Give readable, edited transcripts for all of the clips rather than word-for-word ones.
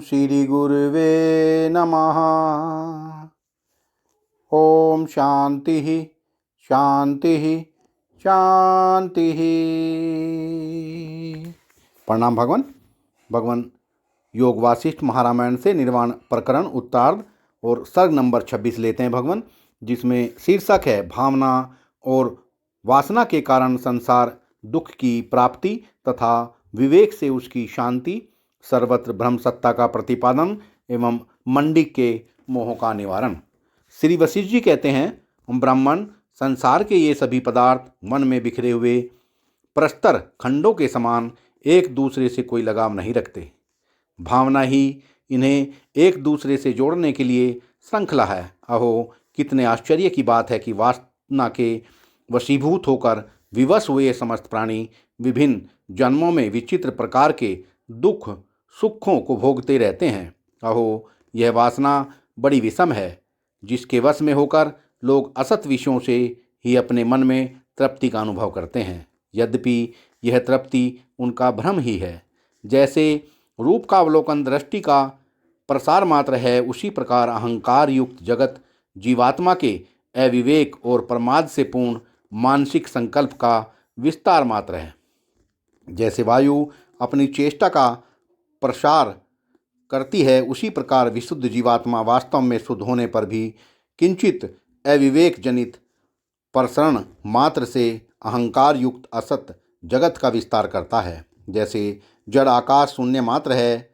श्री गुरुवे नमः। ओम शांति शांति शांति। प्रणाम भगवान। भगवान योग वासिष्ठ महारामायण से निर्वाण प्रकरण उत्तरार्ध और सर्ग नंबर 26 लेते हैं भगवान, जिसमें शीर्षक है भावना और वासना के कारण संसार दुख की प्राप्ति तथा विवेक से उसकी शांति, सर्वत्र ब्रह्म सत्ता का प्रतिपादन एवं मंडिक के मोह का निवारण। श्री वशिष्ठ जी कहते हैं, ब्राह्मण संसार के ये सभी पदार्थ मन में बिखरे हुए प्रस्तर खंडों के समान एक दूसरे से कोई लगाव नहीं रखते। भावना ही इन्हें एक दूसरे से जोड़ने के लिए श्रृंखला है। अहो, कितने आश्चर्य की बात है कि वासना के वशीभूत होकर विवश हुए समस्त प्राणी विभिन्न जन्मों में विचित्र प्रकार के दुख सुखों को भोगते रहते हैं। अहो, यह वासना बड़ी विषम है, जिसके वश में होकर लोग असत विषयों से ही अपने मन में तृप्ति का अनुभव करते हैं। यद्यपि यह तृप्ति उनका भ्रम ही है। जैसे रूप का अवलोकन दृष्टि का प्रसार मात्र है, उसी प्रकार अहंकार युक्त जगत जीवात्मा के अविवेक और प्रमाद से पूर्ण मानसिक संकल्प का विस्तार मात्र है। जैसे वायु अपनी चेष्टा का प्रसार करती है, उसी प्रकार विशुद्ध जीवात्मा वास्तव में शुद्ध होने पर भी किंचित अविवेक जनित प्रसरण मात्र से अहंकार युक्त असत जगत का विस्तार करता है। जैसे जड़ आकाश शून्य मात्र है,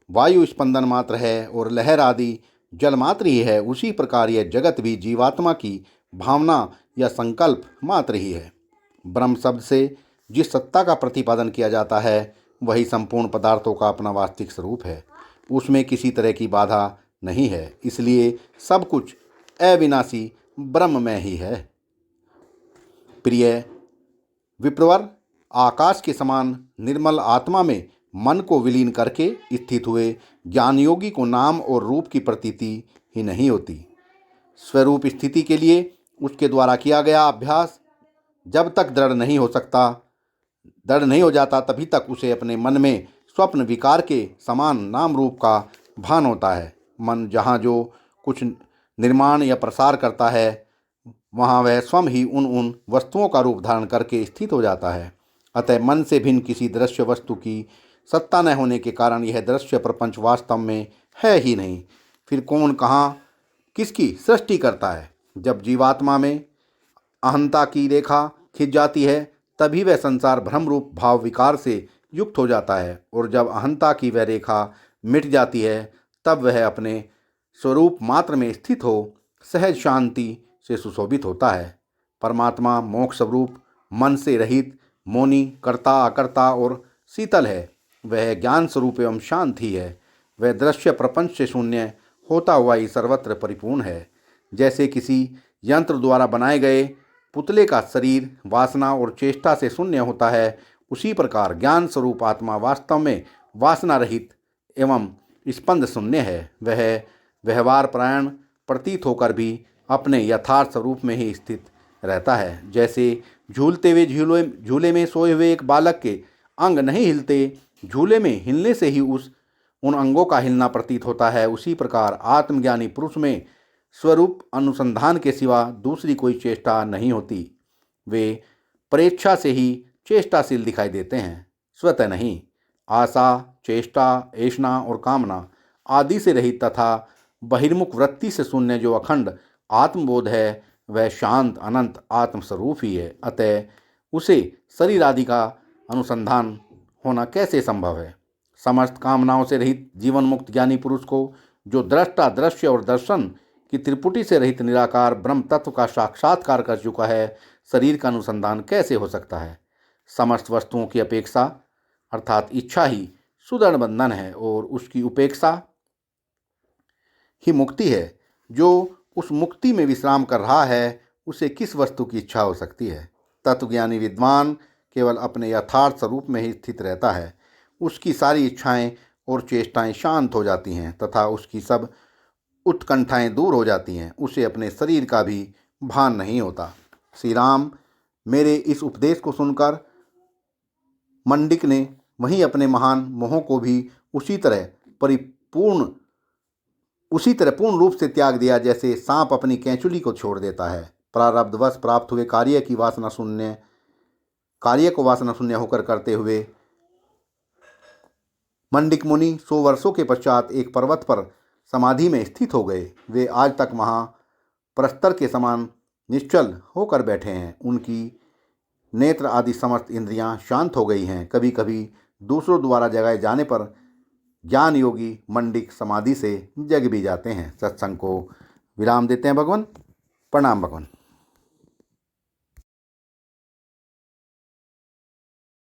वायु स्पंदन मात्र है और लहर आदि जल मात्र ही है, उसी प्रकार यह जगत भी जीवात्मा की भावना या संकल्प मात्र ही है। ब्रह्म शब्द से जिस सत्ता का प्रतिपादन किया जाता है, वही संपूर्ण पदार्थों का अपना वास्तविक स्वरूप है। उसमें किसी तरह की बाधा नहीं है, इसलिए सब कुछ अविनाशी ब्रह्म में ही है। प्रिय विप्रवर, आकाश के समान निर्मल आत्मा में मन को विलीन करके स्थित हुए ज्ञान योगी को नाम और रूप की प्रतीति ही नहीं होती। स्वरूप स्थिति के लिए उसके द्वारा किया गया अभ्यास जब तक दृढ़ नहीं हो जाता, तभी तक उसे अपने मन में स्वप्न विकार के समान नाम रूप का भान होता है। मन जहाँ जो कुछ निर्माण या प्रसार करता है, वहाँ वह स्वयं ही उन वस्तुओं का रूप धारण करके स्थित हो जाता है। अतः मन से भिन्न किसी दृश्य वस्तु की सत्ता न होने के कारण यह दृश्य प्रपंच वास्तव में है ही नहीं। फिर कौन कहाँ किसकी सृष्टि करता है? जब जीवात्मा में अहंता की रेखा खिंच जाती है, तभी वह संसार भ्रम रूप भाव विकार से युक्त हो जाता है, और जब अहंता की वह रेखा मिट जाती है, तब वह अपने स्वरूप मात्र में स्थित हो सहज शांति से सुशोभित होता है। परमात्मा मोक्ष स्वरूप मन से रहित मौनी कर्ता अकर्ता और शीतल है। वह ज्ञान स्वरूप एवं शांत ही है। वह दृश्य प्रपंच से शून्य होता हुआ ही सर्वत्र परिपूर्ण है। जैसे किसी यंत्र द्वारा बनाए गए पुतले का शरीर वासना और चेष्टा से शून्य होता है, उसी प्रकार ज्ञान स्वरूप आत्मा वास्तव में वासना रहित एवं स्पंद शून्य है। वह व्यवहार परायण प्रतीत होकर भी अपने यथार्थ स्वरूप में ही स्थित रहता है। जैसे झूलते हुए झूले में सोए हुए एक बालक के अंग नहीं हिलते, झूले में हिलने से ही उन अंगों का हिलना प्रतीत होता है, उसी प्रकार आत्मज्ञानी पुरुष में स्वरूप अनुसंधान के सिवा दूसरी कोई चेष्टा नहीं होती। वे परेच्छा से ही चेष्टाशील दिखाई देते हैं, स्वतः नहीं। आशा, चेष्टा, ऐषणा और कामना आदि से रहित तथा बहिर्मुख वृत्ति से शून्य जो अखंड आत्मबोध है, वह शांत अनंत आत्मस्वरूप ही है। अतः उसे शरीर आदि का अनुसंधान होना कैसे संभव है? समस्त कामनाओं से रहित जीवन मुक्त ज्ञानी पुरुष को, जो दृष्टा दृश्य और दर्शन की त्रिपुटी से रहित निराकार ब्रह्म तत्व का साक्षात्कार कर चुका है, शरीर का अनुसंधान कैसे हो सकता है? समस्त वस्तुओं की अपेक्षा अर्थात इच्छा ही सुदृढ़ बंधन है, और उसकी उपेक्षा ही मुक्ति है। जो उस मुक्ति में विश्राम कर रहा है, उसे किस वस्तु की इच्छा हो सकती है? तत्वज्ञानी विद्वान केवल अपने यथार्थ स्वरूप में ही स्थित रहता है। उसकी सारी इच्छाएं और चेष्टाएं शांत हो जाती हैं तथा उसकी सब उत्कंठाएं दूर हो जाती हैं। उसे अपने शरीर का भी भान नहीं होता। श्री राम, मेरे इस उपदेश को सुनकर मंडिक ने वहीं अपने महान मोह को भी उसी तरह उसी तरह पूर्ण रूप से त्याग दिया जैसे सांप अपनी कैंचुली को छोड़ देता है। प्रारब्धवश प्राप्त हुए कार्य को वासना शून्य होकर करते हुए मंडिक मुनि 100 वर्षों के पश्चात एक पर्वत पर समाधि में स्थित हो गए। वे आज तक वहाँ प्रस्तर के समान निश्चल होकर बैठे हैं। उनकी नेत्र आदि समस्त इंद्रियां शांत हो गई हैं। कभी कभी दूसरों द्वारा जगाए जाने पर ज्ञान योगी मंडिक समाधि से जग भी जाते हैं। सत्संग को विराम देते हैं भगवान। प्रणाम भगवान।